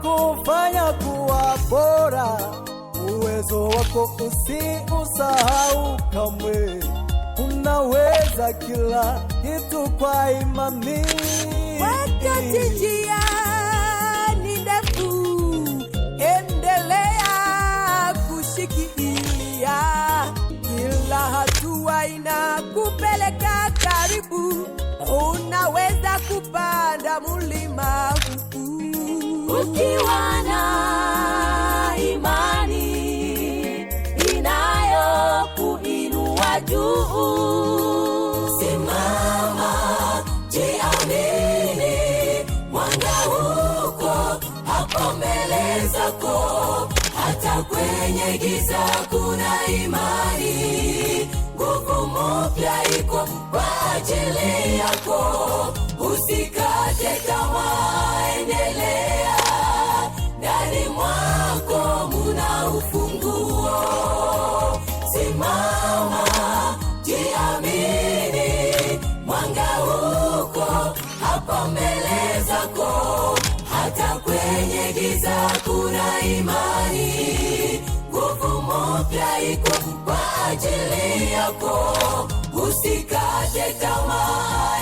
kufanya kuwa bora. Uwezo wako usiusahau kamwe. Unaweza kila kitu kwa imani. Wakati njia ni ndefu, endelea kushikilia. Kila hatua inakupeleka karibu. Unaweza kupanda mulima huu ukiwa na imani inayokuinua juu. Simama, jiamini, mwanga uko hapo mbele zako. Hata kwenye giza kuna imani. Nguvu mpya iko kwa ajili yako. Usikate tamaa, endelea. Ndani mwako muna ufunguo. Simama, jiamini, mwanga uko hapo mbele zako. Hata kwenye giza kuna imani. Nguvu mpya iko kwa ajili yako. Usikate tamaa.